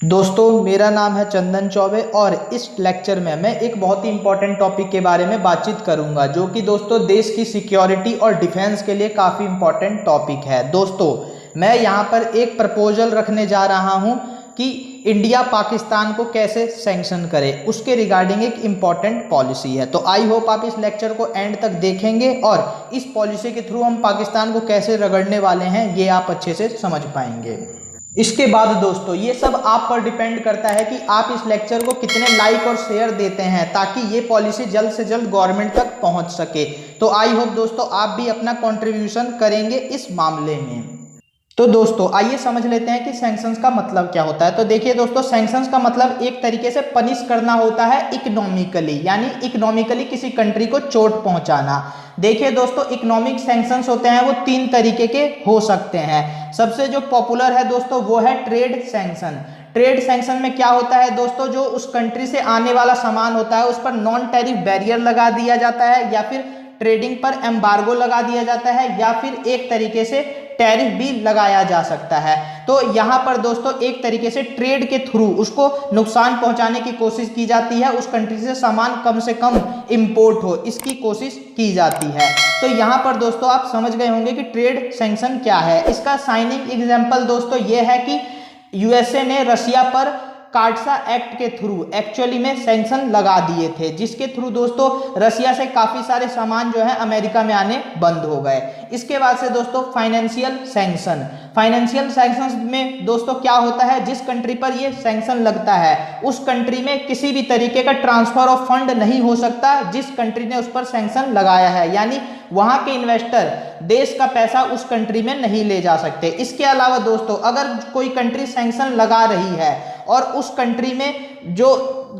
दोस्तों, मेरा नाम है चंदन चौबे और इस लेक्चर में मैं एक बहुत ही इंपॉर्टेंट टॉपिक के बारे में बातचीत करूंगा, जो कि दोस्तों देश की सिक्योरिटी और डिफेंस के लिए काफ़ी इंपॉर्टेंट टॉपिक है। दोस्तों, मैं यहाँ पर एक प्रपोजल रखने जा रहा हूँ कि इंडिया पाकिस्तान को कैसे सैंक्शन करे, उसके रिगार्डिंग एक इम्पॉर्टेंट पॉलिसी है। तो आई होप आप इस लेक्चर को एंड तक देखेंगे और इस पॉलिसी के थ्रू हम पाकिस्तान को कैसे रगड़ने वाले हैं ये आप अच्छे से समझ पाएंगे। इसके बाद दोस्तों, ये सब आप पर डिपेंड करता है कि आप इस लेक्चर को कितने लाइक और शेयर देते हैं, ताकि ये पॉलिसी जल्द से जल्द गवर्नमेंट तक पहुंच सके। तो आई होप दोस्तों आप भी अपना कंट्रीब्यूशन करेंगे इस मामले में। तो दोस्तों आइए समझ लेते हैं कि सैंक्शंस का मतलब क्या होता है। तो देखिए दोस्तों, सैंक्शंस का मतलब एक तरीके से पनिश करना होता है इकोनॉमिकली, यानी इकोनॉमिकली किसी कंट्री को चोट पहुंचाना। देखिए दोस्तों, इकोनॉमिक सैंक्शंस होते हैं वो तीन तरीके के हो सकते हैं। सबसे जो पॉपुलर है दोस्तों वो है ट्रेड सैंक्शन। ट्रेड सैंक्शन में क्या होता है दोस्तों, जो उस कंट्री से आने वाला सामान होता है उस पर नॉन टैरिफ बैरियर लगा दिया जाता है, या फिर ट्रेडिंग पर एम्बार्गो लगा दिया जाता है, या फिर एक तरीके से टैरिफ भी लगाया जा सकता है। तो यहाँ पर दोस्तों एक तरीके से ट्रेड के थ्रू उसको नुकसान पहुंचाने की कोशिश की जाती है, उस कंट्री से सामान कम से कम इंपोर्ट हो इसकी कोशिश की जाती है। तो यहाँ पर दोस्तों आप समझ गए होंगे कि ट्रेड सैंक्शन क्या है। इसका साइनिंग एग्जाम्पल दोस्तों ये है कि यूएसए ने रशिया पर कार्डसा एक्ट के थ्रू एक्चुअली में सैंक्शन लगा दिए थे, जिसके थ्रू दोस्तों रशिया से काफ़ी सारे सामान जो है अमेरिका में आने बंद हो गए। इसके बाद से दोस्तों फाइनेंशियल सैंक्शन। फाइनेंशियल सैंक्शन में दोस्तों क्या होता है, जिस कंट्री पर ये सैंक्शन लगता है उस कंट्री में किसी भी तरीके का ट्रांसफर ऑफ फंड नहीं हो सकता जिस कंट्री ने उस पर सैंक्शन लगाया है, यानी वहां के इन्वेस्टर देश का पैसा उस कंट्री में नहीं ले जा सकते। इसके अलावा दोस्तों अगर कोई कंट्री सैंक्शन लगा रही है और उस कंट्री में जो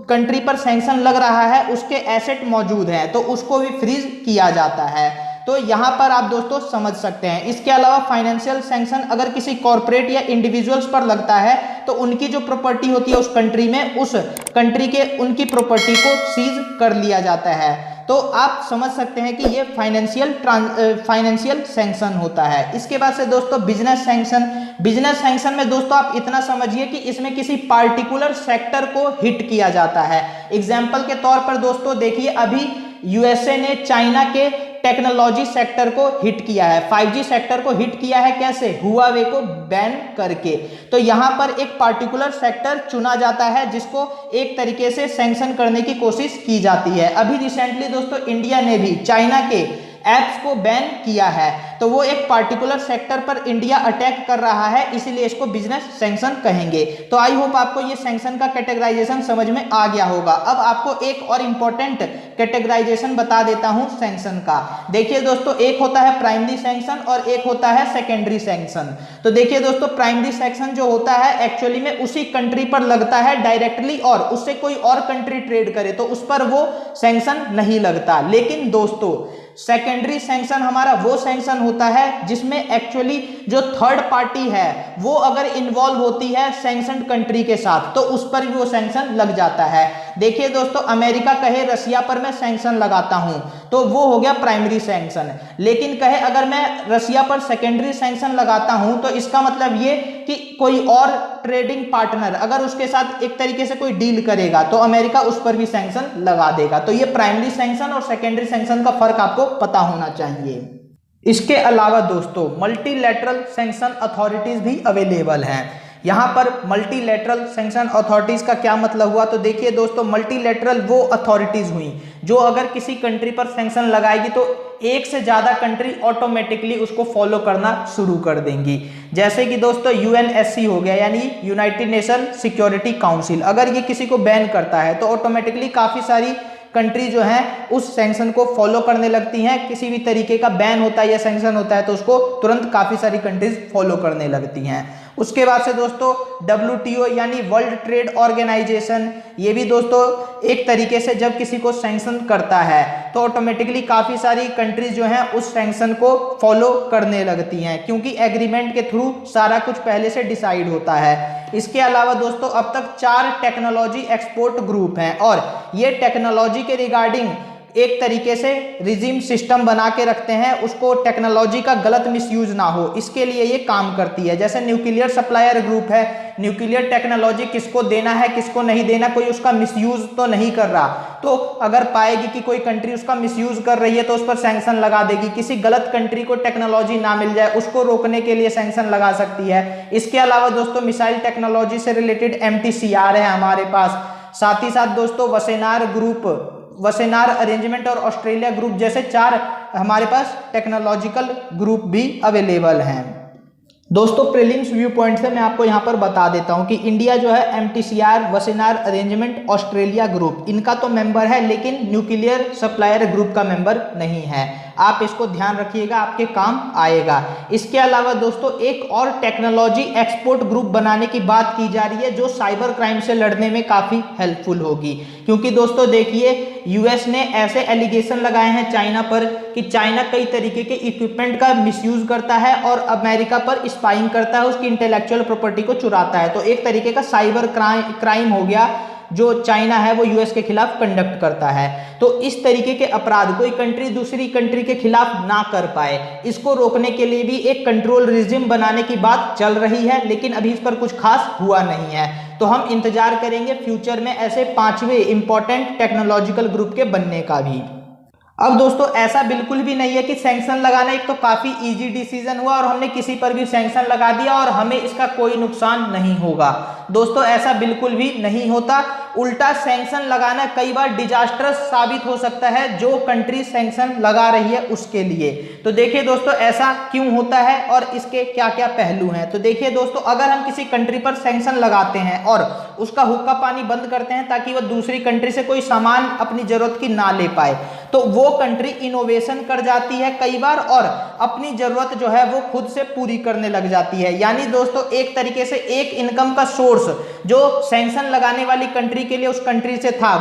कंट्री पर सैंक्शन लग रहा है उसके एसेट मौजूद हैं तो उसको भी फ्रीज किया जाता है। तो यहाँ पर आप दोस्तों समझ सकते हैं। इसके अलावा फाइनेंशियल सैंक्शन अगर किसी कॉर्पोरेट या इंडिविजुअल्स पर लगता है तो उनकी जो प्रॉपर्टी होती है उस कंट्री में, उस कंट्री के उनकी प्रॉपर्टी को सीज कर लिया जाता है। तो आप समझ सकते हैं कि ये फाइनेंशियल सैंक्शन होता है। इसके बाद से दोस्तों बिजनेस सैंक्शन। बिजनेस सैंक्शन में दोस्तों आप इतना समझिए कि इसमें किसी पार्टिकुलर सेक्टर को हिट किया जाता है। एग्जाम्पल के तौर पर दोस्तों देखिए, अभी यूएसए ने चाइना के टेक्नोलॉजी सेक्टर को हिट किया है, 5G सेक्टर को हिट किया है। कैसे? हुआवे को बैन करके। तो यहाँ पर एक पार्टिकुलर सेक्टर चुना जाता है जिसको एक तरीके से सैंक्शन करने की कोशिश की जाती है। अभी रिसेंटली दोस्तों इंडिया ने भी चाइना के ऐप्स को बैन किया है, तो वो एक पार्टिकुलर सेक्टर पर इंडिया अटैक कर रहा है, इसीलिए इसको बिजनेस सैंक्शन कहेंगे। तो आई होप आपको ये सैंक्शन का कैटेगराइजेशन समझ में आ गया होगा। अब आपको एक और इंपॉर्टेंट कैटेगराइजेशन बता देता हूं सैंक्शन का। देखिए दोस्तों, एक होता है प्राइमरी सैंक्शन और एक होता है सेकेंडरी सैंक्शन। तो देखिए दोस्तों, प्राइमरी सैंक्शन जो होता है एक्चुअली में उसी कंट्री पर लगता है डायरेक्टली, और उससे कोई और कंट्री ट्रेड करे तो उस पर वो सैंक्शन नहीं लगता। लेकिन दोस्तों सेकेंडरी सैंक्शन हमारा वो सैंक्शन होता है जिसमें एक्चुअली जो थर्ड पार्टी है वो अगर इन्वॉल्व होती है सैंक्शन कंट्री के साथ तो उस पर भी वो सैंक्शन लग जाता है। देखिए दोस्तों, अमेरिका कहे रशिया पर मैं सैंक्शन लगाता हूं तो वो हो गया प्राइमरी सैंक्शन। लेकिन कहे अगर मैं रशिया पर सेकेंडरी सैंक्शन लगाता हूं तो इसका मतलब ये कि कोई और ट्रेडिंग पार्टनर अगर उसके साथ एक तरीके से कोई डील करेगा तो अमेरिका उस पर भी सैंक्शन लगा देगा। तो ये प्राइमरी सैंक्शन और सेकेंडरी सैंक्शन का फर्क आपको पता होना चाहिए। इसके अलावा दोस्तों मल्टीलैटरल सैंक्शन अथॉरिटीज भी अवेलेबल हैं। यहाँ पर मल्टीलैटरल सैंक्शन अथॉरिटीज का क्या मतलब हुआ, तो देखिए दोस्तों मल्टीलैटरल वो अथॉरिटीज हुई जो अगर किसी कंट्री पर सैंक्शन लगाएगी तो एक से ज्यादा कंट्री ऑटोमेटिकली उसको फॉलो करना शुरू कर देंगी। जैसे कि दोस्तों यूएनएससी हो गया, यानी यूनाइटेड नेशन सिक्योरिटी काउंसिल, अगर ये किसी को बैन करता है तो ऑटोमेटिकली काफी सारी कंट्री जो है उस सैंक्शन को फॉलो करने लगती हैं। किसी भी तरीके का बैन होता है या सैंक्शन होता है तो उसको तुरंत काफी सारी कंट्रीज फॉलो करने लगती हैं। उसके बाद से दोस्तों WTO यानी वर्ल्ड ट्रेड ऑर्गेनाइजेशन, ये भी दोस्तों एक तरीके से जब किसी को सैंक्शन करता है तो ऑटोमेटिकली काफी सारी कंट्रीज जो हैं उस सैंक्शन को फॉलो करने लगती हैं, क्योंकि एग्रीमेंट के थ्रू सारा कुछ पहले से डिसाइड होता है। इसके अलावा दोस्तों अब तक 4 टेक्नोलॉजी एक्सपोर्ट ग्रुप हैं और ये टेक्नोलॉजी के रिगार्डिंग एक तरीके से रिजिम सिस्टम बना के रखते हैं, उसको टेक्नोलॉजी का गलत मिसयूज ना हो, इसके लिए ये काम करती है। जैसे न्यूक्लियर सप्लायर ग्रुप है, न्यूक्लियर टेक्नोलॉजी किसको देना है किसको नहीं देना, कोई उसका मिसयूज तो नहीं कर रहा, तो अगर पाएगी कि कोई कंट्री उसका मिसयूज कर रही है तो उस पर सैंक्शन लगा देगी। किसी गलत कंट्री को टेक्नोलॉजी ना मिल जाए उसको रोकने के लिए सैंक्शन लगा सकती है। इसके अलावा दोस्तों मिसाइल टेक्नोलॉजी से रिलेटेड MTCR है हमारे पास। साथ ही साथ दोस्तों वसेनार ग्रुप, वसेनार अरेंजमेंट और ऑस्ट्रेलिया ग्रुप जैसे 4 हमारे पास टेक्नोलॉजिकल ग्रुप भी अवेलेबल हैं। दोस्तों प्रीलिम्स व्यू पॉइंट से मैं आपको यहाँ पर बता देता हूँ कि इंडिया जो है MTCR, वसेनार अरेंजमेंट, ऑस्ट्रेलिया ग्रुप इनका तो मेंबर है, लेकिन न्यूक्लियर सप्लायर ग्रुप का मेंबर नहीं है। आप इसको ध्यान रखिएगा, आपके काम आएगा। इसके अलावा दोस्तों एक और टेक्नोलॉजी एक्सपोर्ट ग्रुप बनाने की बात की जा रही है जो साइबर क्राइम से लड़ने में काफ़ी हेल्पफुल होगी, क्योंकि दोस्तों देखिए US ने ऐसे एलिगेशन लगाए हैं चाइना पर कि चाइना कई तरीके के इक्विपमेंट का मिसयूज करता है और अमेरिका पर स्पाइंग करता है, उसकी इंटेलेक्चुअल प्रॉपर्टी को चुराता है। तो एक तरीके का साइबर क्राइम हो गया जो चाइना है वो US के खिलाफ कंडक्ट करता है। तो इस तरीके के अपराध कोई कंट्री दूसरी कंट्री के खिलाफ ना कर पाए, इसको रोकने के लिए भी एक कंट्रोल रिजिम बनाने की बात चल रही है, लेकिन अभी इस पर कुछ खास हुआ नहीं है। तो हम इंतजार करेंगे फ्यूचर में ऐसे 5वें इंपॉर्टेंट टेक्नोलॉजिकल ग्रुप के बनने का भी। अब दोस्तों ऐसा बिल्कुल भी नहीं है कि सैंक्शन लगाना एक तो काफी इजी डिसीजन हुआ और हमने किसी पर भी सैंक्शन लगा दिया और हमें इसका कोई नुकसान नहीं होगा। दोस्तों ऐसा बिल्कुल भी नहीं होता, उल्टा सैंक्शन लगाना कई बार डिजास्टरस साबित हो सकता है जो कंट्री सैंक्शन लगा रही है उसके लिए। तो देखिए दोस्तों ऐसा क्यों होता है और इसके क्या क्या पहलू हैं। तो देखिए दोस्तों अगर हम किसी कंट्री पर सैंक्शन लगाते हैं और उसका हुक्का पानी बंद करते हैं ताकि वह दूसरी कंट्री से कोई सामान अपनी जरूरत की ना ले पाए, तो वो कंट्री इनोवेशन कर जाती है कई बार और अपनी जरूरत जो है वो खुद से पूरी करने लग जाती है। यानी दोस्तों एक तरीके से एक इनकम का सोर्स जो सैंक्शन लगाने वाली कंट्री के लिए उस कंट्री से था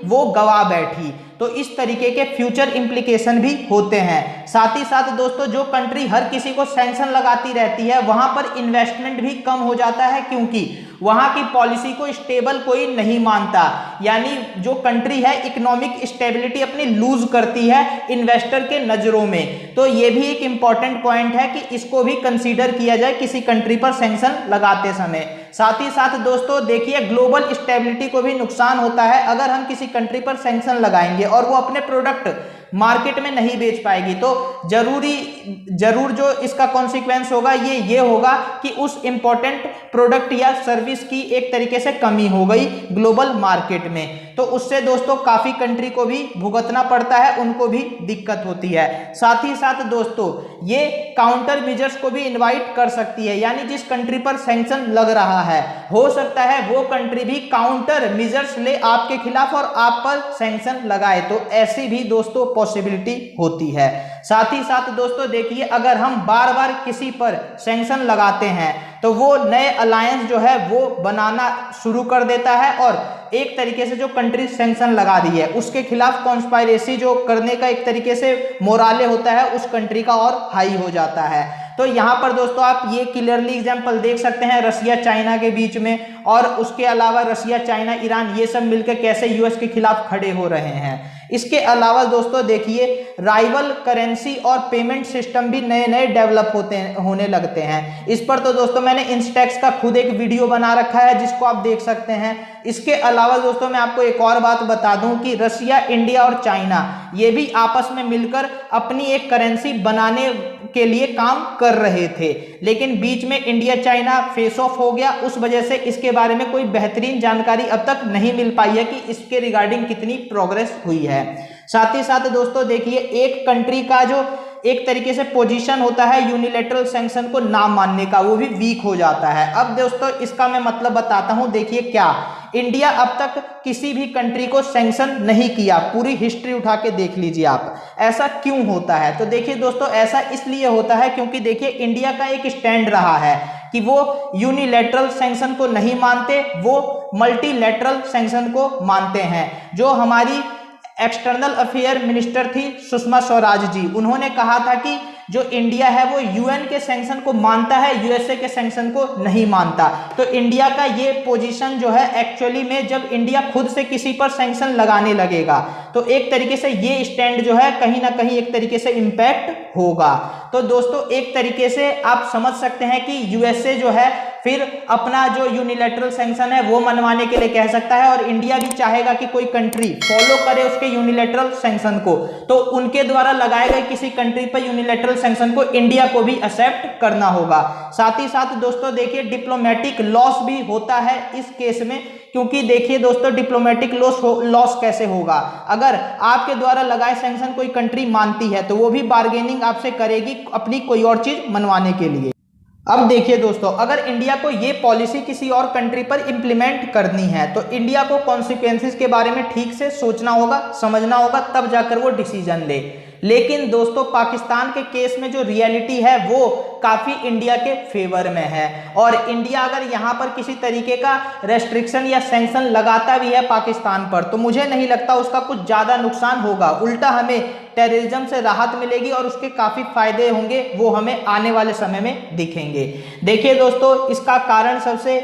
वो गवा बैठी। तो इस तरीके के फ्यूचर इंप्लीकेशन भी होते हैं। साथ ही साथ दोस्तों जो कंट्री हर किसी को सैंक्शन लगाती रहती है वहां पर इन्वेस्टमेंट भी कम हो जाता है, क्योंकि वहां की पॉलिसी को स्टेबल कोई नहीं मानता। यानी जो कंट्री है इकोनॉमिक स्टेबिलिटी अपनी लूज करती है इन्वेस्टर के नजरों में। तो ये भी एक इंपॉर्टेंट पॉइंट है कि इसको भी कंसीडर किया जाए किसी कंट्री पर सैंक्शन लगाते समय। साथ ही साथ दोस्तों देखिए ग्लोबल स्टेबिलिटी को भी नुकसान होता है अगर हम किसी कंट्री पर सैंक्शन लगाएंगे और वो अपने प्रोडक्ट मार्केट में नहीं बेच पाएगी, तो जरूर जो इसका कॉन्सिक्वेंस होगा ये होगा कि उस इंपॉर्टेंट प्रोडक्ट या सर्विस की एक तरीके से कमी हो गई ग्लोबल मार्केट में। तो उससे दोस्तों काफी कंट्री को भी भुगतना पड़ता है, उनको भी दिक्कत होती है। साथ ही साथ दोस्तों ये काउंटर मेजर्स को भी इनवाइट कर सकती है, यानी जिस कंट्री पर सैंक्शन लग रहा है हो सकता है वो कंट्री भी काउंटर मेजर्स ले आपके खिलाफ और आप पर सैंक्शन लगाए। तो ऐसी भी दोस्तों पॉसिबिलिटी होती है। साथ ही साथ दोस्तों देखिए अगर हम बार बार किसी पर सैंक्शन लगाते हैं तो वो नए अलायंस जो है वो बनाना शुरू कर देता है और एक तरीके से जो कंट्री सैंक्शन लगा दी है उसके खिलाफ कॉन्स्पायरेसी जो करने का एक तरीके से मोराले होता है उस कंट्री का और हाई हो जाता है। तो यहाँ पर दोस्तों आप ये क्लियरली एग्जांपल देख सकते हैं रसिया चाइना के बीच में, और उसके अलावा रसिया चाइना ईरान ये सब मिलकर कैसे यूएस के खिलाफ खड़े हो रहे हैं। इसके अलावा दोस्तों देखिए राइवल करेंसी और पेमेंट सिस्टम भी नए नए डेवलप होने लगते हैं। इस पर तो दोस्तों मैंने इंस्टेक्स का खुद एक वीडियो बना रखा है जिसको आप देख सकते हैं। इसके अलावा दोस्तों मैं आपको एक और बात बता दूं कि रसिया, इंडिया और चाइना ये भी आपस में मिलकर अपनी एक करेंसी बनाने के लिए काम कर रहे थे, लेकिन बीच में इंडिया चाइना फेस ऑफ हो गया। उस वजह से इसके बारे में कोई बेहतरीन जानकारी अब तक नहीं मिल पाई है कि इसके रिगार्डिंग कितनी प्रोग्रेस हुई है। साथ ही साथ दोस्तों देखिए एक कंट्री का जो एक तरीके से पोजीशन होता है यूनिलैटरल सैंक्शन को ना मानने का, वो भी वीक हो जाता है। अब दोस्तों इसका मैं मतलब बताता हूं। देखिए क्या इंडिया अब तक किसी भी कंट्री को सैंक्शन नहीं किया, पूरी हिस्ट्री उठा के देख लीजिए आप। ऐसा क्यों होता है? तो देखिए दोस्तों ऐसा इसलिए होता है क्योंकि देखिए इंडिया का एक स्टैंड रहा है कि वो यूनिलैटरल सैंक्शन को नहीं मानते, वो मल्टीलैटरल सैंक्शन को मानते हैं। जो हमारी एक्सटर्नल अफेयर मिनिस्टर थी सुषमा स्वराज जी, उन्होंने कहा था कि जो इंडिया है वो यूएन के सैंक्शन को मानता है, यूएसए के सैंक्शन को नहीं मानता। तो इंडिया का ये पोजीशन जो है एक्चुअली में, जब इंडिया खुद से किसी पर सैंक्शन लगाने लगेगा तो एक तरीके से ये स्टैंड जो है कहीं ना कहीं एक तरीके से इंपैक्ट होगा। तो दोस्तों एक तरीके से आप समझ सकते हैं कि यूएसए जो है फिर अपना जो यूनिलैटरल सैंक्शन है वो मनवाने के लिए कह सकता है, और इंडिया भी चाहेगा कि कोई कंट्री फॉलो करे उसके यूनिलैटरल सैंक्शन को, तो उनके द्वारा लगाए गए किसी कंट्री पर यूनिलैटरल सैंक्शन को इंडिया को भी एक्सेप्ट करना होगा। साथ ही साथ दोस्तों देखिए डिप्लोमेटिक लॉस भी होता है इस केस में, क्योंकि देखिए दोस्तों डिप्लोमेटिक लॉस कैसे होगा, अगर आपके द्वारा लगाए सैंक्शन कोई कंट्री मानती है तो वो भी बार्गेनिंग आपसे करेगी अपनी कोई और चीज मनवाने के लिए। अब देखिए दोस्तों, अगर इंडिया को ये पॉलिसी किसी और कंट्री पर इंप्लीमेंट करनी है तो इंडिया को कॉन्सिक्वेंसेस के बारे में ठीक से सोचना होगा, समझना होगा, तब जाकर वो डिसीजन ले। लेकिन दोस्तों पाकिस्तान के केस में जो रियलिटी है वो काफी इंडिया के फेवर में है, और इंडिया अगर यहाँ पर किसी तरीके का रेस्ट्रिक्शन या सैंक्शन लगाता भी है पाकिस्तान पर तो मुझे नहीं लगता उसका कुछ ज्यादा नुकसान होगा, उल्टा हमें टेररिज्म से राहत मिलेगी और उसके काफी फायदे होंगे, वो हमें आने वाले समय में दिखेंगे। देखिए दोस्तों इसका कारण सबसे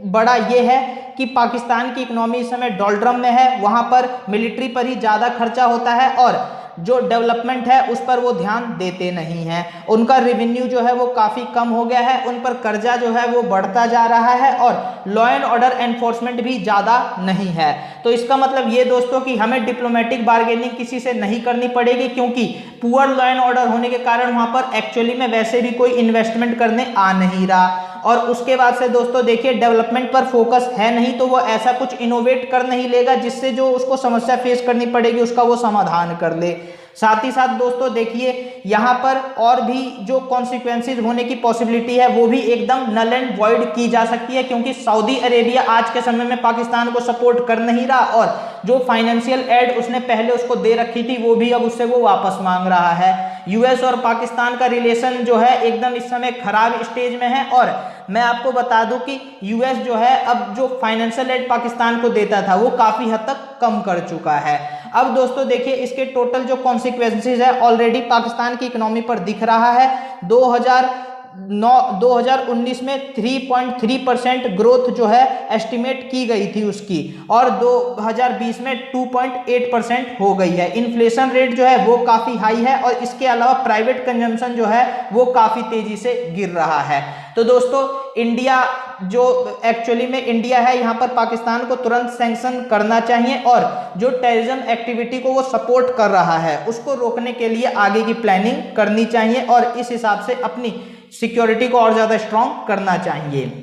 बड़ा ये है कि पाकिस्तान की इकोनॉमी इस समय डॉल्ड्रम में है, वहां पर मिलिट्री पर ही ज्यादा खर्चा होता है और जो डेवलपमेंट है उस पर वो ध्यान देते नहीं हैं। उनका रेवेन्यू जो है वो काफ़ी कम हो गया है, उन पर कर्जा जो है वो बढ़ता जा रहा है और लॉ एंड ऑर्डर एनफोर्समेंट भी ज़्यादा नहीं है। तो इसका मतलब ये दोस्तों कि हमें डिप्लोमेटिक बार्गेनिंग किसी से नहीं करनी पड़ेगी, क्योंकि पुअर लॉ एंड ऑर्डर होने के कारण वहाँ पर एक्चुअली में वैसे भी कोई इन्वेस्टमेंट करने आ नहीं रहा। और उसके बाद से दोस्तों देखिए डेवलपमेंट पर फोकस है नहीं, तो वो ऐसा कुछ इनोवेट कर नहीं लेगा जिससे जो उसको समस्या फेस करनी पड़ेगी उसका वो समाधान कर ले। साथ ही साथ दोस्तों देखिए यहाँ पर और भी जो कॉन्सिक्वेंसेज होने की पॉसिबिलिटी है वो भी एकदम नल एंड वॉइड की जा सकती है, क्योंकि सऊदी अरेबिया आज के समय में पाकिस्तान को सपोर्ट कर नहीं रहा और जो फाइनेंशियल एड उसने पहले उसको दे रखी थी वो भी अब उससे वो वापस मांग रहा है। यूएस और पाकिस्तान का रिलेशन जो है एकदम इस समय खराब स्टेज में है, और मैं आपको बता दूं कि यूएस जो है अब जो फाइनेंशियल एड पाकिस्तान को देता था वो काफी हद तक कम कर चुका है। अब दोस्तों देखिए इसके टोटल जो कॉन्सिक्वेंसेज है ऑलरेडी पाकिस्तान की इकोनॉमी पर दिख रहा है। 2019 में 3.3% ग्रोथ जो है एस्टिमेट की गई थी उसकी, और 2020 में 2.8% हो गई है। इन्फ्लेशन रेट जो है वो काफ़ी हाई है, और इसके अलावा प्राइवेट कंजम्पशन जो है वो काफ़ी तेज़ी से गिर रहा है। तो दोस्तों इंडिया जो एक्चुअली में इंडिया है यहाँ पर पाकिस्तान को तुरंत सैंक्शन करना चाहिए, और जो टेररिज्म एक्टिविटी को वो सपोर्ट कर रहा है उसको रोकने के लिए आगे की प्लानिंग करनी चाहिए, और इस हिसाब से अपनी सिक्योरिटी को और ज़्यादा स्ट्रॉन्ग करना चाहिए।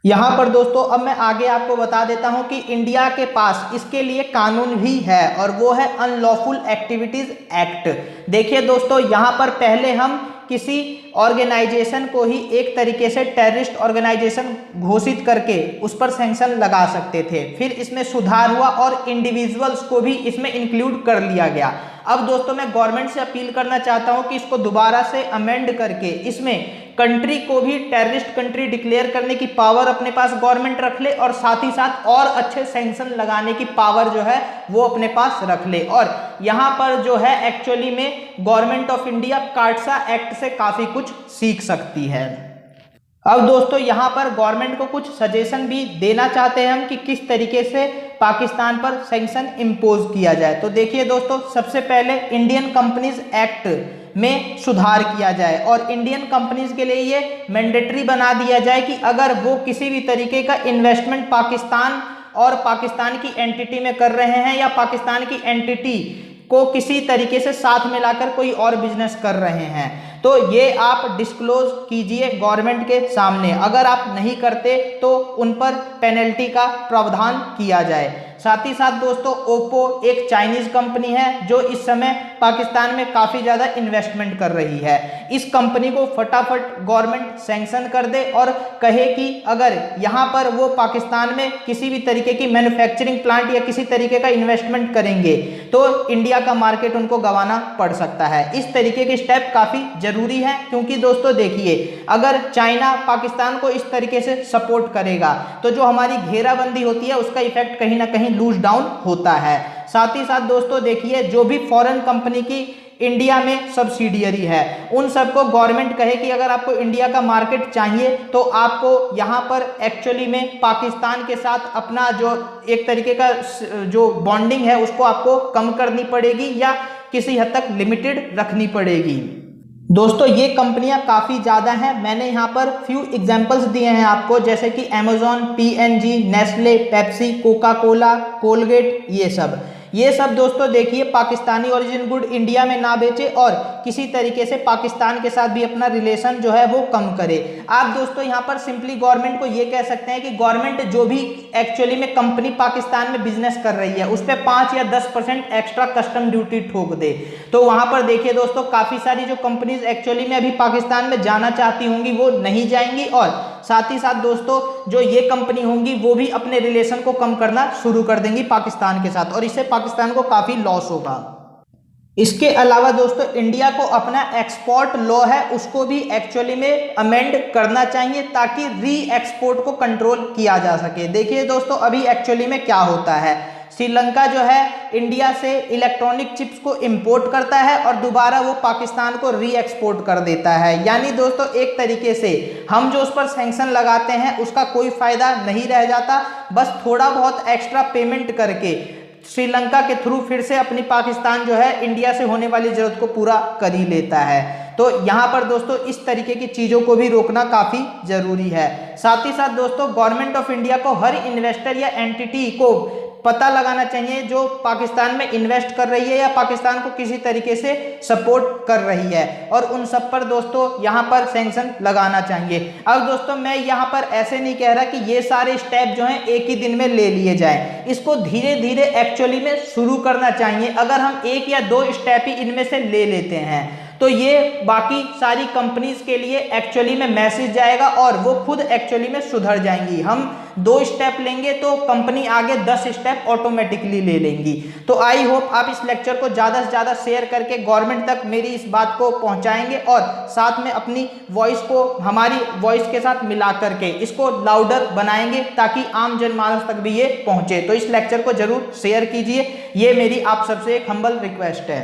यहाँ पर दोस्तों अब मैं आगे आपको बता देता हूँ कि इंडिया के पास इसके लिए कानून भी है, और वो है अनलॉफुल एक्टिविटीज एक्ट। देखिए दोस्तों यहाँ पर पहले हम किसी ऑर्गेनाइजेशन को ही एक तरीके से टेररिस्ट ऑर्गेनाइजेशन घोषित करके उस पर सैंक्शन लगा सकते थे, फिर इसमें सुधार हुआ और इंडिविजुअल्स को भी इसमें इंक्लूड कर लिया गया। अब दोस्तों मैं गवर्नमेंट से अपील करना चाहता हूं कि इसको दोबारा से अमेंड करके इसमें कंट्री को भी टेररिस्ट कंट्री डिक्लेयर करने की पावर अपने पास गवर्नमेंट रख ले, और साथ ही साथ और अच्छे सैंक्शन लगाने की पावर जो है वो अपने पास रख ले। और यहाँ पर जो है एक्चुअली में गवर्नमेंट ऑफ इंडिया काटसा एक्ट से काफी कुछ सीख सकती है। अब दोस्तों यहाँ पर गवर्नमेंट को कुछ सजेशन भी देना चाहते हैं हम कि किस तरीके से पाकिस्तान पर सैंक्शन इम्पोज किया जाए। तो देखिए दोस्तों सबसे पहले इंडियन कंपनीज एक्ट में सुधार किया जाए, और इंडियन कंपनीज के लिए ये मैंडेटरी बना दिया जाए कि अगर वो किसी भी तरीके का इन्वेस्टमेंट पाकिस्तान और पाकिस्तान की एंटिटी में कर रहे हैं, या पाकिस्तान की एंटिटी को किसी तरीके से साथ मिलाकर कोई और बिजनेस कर रहे हैं, तो ये आप डिस्क्लोज कीजिए गवर्नमेंट के सामने। अगर आप नहीं करते तो उन पर पेनल्टी का प्रावधान किया जाए। साथ ही साथ दोस्तों ओप्पो एक चाइनीज कंपनी है जो इस समय पाकिस्तान में काफ़ी ज़्यादा इन्वेस्टमेंट कर रही है। इस कंपनी को फटाफट गवर्नमेंट सैंक्शन कर दे और कहे कि अगर यहाँ पर वो पाकिस्तान में किसी भी तरीके की मैन्युफैक्चरिंग प्लांट या किसी तरीके का इन्वेस्टमेंट करेंगे तो इंडिया का मार्केट उनको गंवाना पड़ सकता है। इस तरीके के स्टेप काफ़ी जरूरी है, क्योंकि दोस्तों देखिए अगर चाइना पाकिस्तान को इस तरीके से सपोर्ट करेगा तो जो हमारी घेराबंदी होती है उसका इफेक्ट कहीं ना कहीं लूज डाउन होता है। साथ ही साथ दोस्तों देखिए जो भी फॉरेन कंपनी की इंडिया में सब्सिडियरी है उन सबको गवर्नमेंट कहे कि अगर आपको इंडिया का मार्केट चाहिए तो आपको यहाँ पर एक्चुअली में पाकिस्तान के साथ अपना जो एक तरीके का जो बॉन्डिंग है उसको आपको कम करनी पड़ेगी या किसी हद तक लिमिटेड रखनी पड़ेगी। दोस्तों ये कंपनियां काफ़ी ज़्यादा हैं, मैंने यहाँ पर फ्यू एग्जांपल्स दिए हैं आपको, जैसे कि Amazon, PNG, Nestle, Pepsi, Coca Cola, Colgate, ये सब दोस्तों देखिए पाकिस्तानी ओरिजिन गुड इंडिया में ना बेचे और किसी तरीके से पाकिस्तान के साथ भी अपना रिलेशन जो है वो कम करे। आप दोस्तों यहाँ पर सिंपली गवर्नमेंट को ये कह सकते हैं कि गवर्नमेंट जो भी एक्चुअली में कंपनी पाकिस्तान में बिजनेस कर रही है उस पर 5 या 10% एक्स्ट्रा कस्टम ड्यूटी ठोक दे। तो वहां पर देखिए दोस्तों काफ़ी सारी जो कंपनीज एक्चुअली में अभी पाकिस्तान में जाना चाहती होंगी वो नहीं जाएंगी और साथ ही साथ दोस्तों जो ये कंपनी होंगी वो भी अपने रिलेशन को कम करना शुरू कर देंगी पाकिस्तान के साथ और इससे पाकिस्तान को काफ़ी लॉस होगा। इसके अलावा दोस्तों इंडिया को अपना एक्सपोर्ट लॉ है उसको भी एक्चुअली में अमेंड करना चाहिए ताकि री एक्सपोर्ट को कंट्रोल किया जा सके। देखिए दोस्तों अभी एक्चुअली में क्या होता है, श्रीलंका जो है इंडिया से इलेक्ट्रॉनिक चिप्स को इंपोर्ट करता है और दोबारा वो पाकिस्तान को री एक्सपोर्ट कर देता है। यानी दोस्तों एक तरीके से हम जो उस पर सैंक्शन लगाते हैं उसका कोई फायदा नहीं रह जाता, बस थोड़ा बहुत एक्स्ट्रा पेमेंट करके श्रीलंका के थ्रू फिर से अपनी पाकिस्तान जो है इंडिया से होने वाली जरूरत को पूरा कर ही लेता है। तो यहाँ पर दोस्तों इस तरीके की चीज़ों को भी रोकना काफ़ी ज़रूरी है। साथ ही साथ दोस्तों गवर्नमेंट ऑफ इंडिया को हर इन्वेस्टर या एंटिटी को पता लगाना चाहिए जो पाकिस्तान में इन्वेस्ट कर रही है या पाकिस्तान को किसी तरीके से सपोर्ट कर रही है और उन सब पर दोस्तों यहाँ पर सैंक्शन लगाना चाहिए। अब दोस्तों मैं यहाँ पर ऐसे नहीं कह रहा कि ये सारे स्टेप जो हैं एक ही दिन में ले लिए जाएं, इसको धीरे धीरे एक्चुअली में शुरू करना चाहिए। अगर हम 1 या 2 स्टेप ही इनमें से ले लेते हैं तो ये बाकी सारी कंपनीज के लिए एक्चुअली में मैसेज जाएगा और वो खुद एक्चुअली में सुधर जाएंगी। हम 2 स्टेप लेंगे तो कंपनी आगे 10 स्टेप ऑटोमेटिकली ले लेंगी। तो आई होप आप इस लेक्चर को ज़्यादा से ज़्यादा शेयर करके गवर्नमेंट तक मेरी इस बात को पहुंचाएंगे और साथ में अपनी वॉइस को हमारी वॉइस के साथ मिला करके इसको लाउडर बनाएंगे ताकि आम जनमानस तक भी ये पहुंचे। तो इस लेक्चर को जरूर शेयर कीजिए, ये मेरी आप सबसे एक हम्बल रिक्वेस्ट है।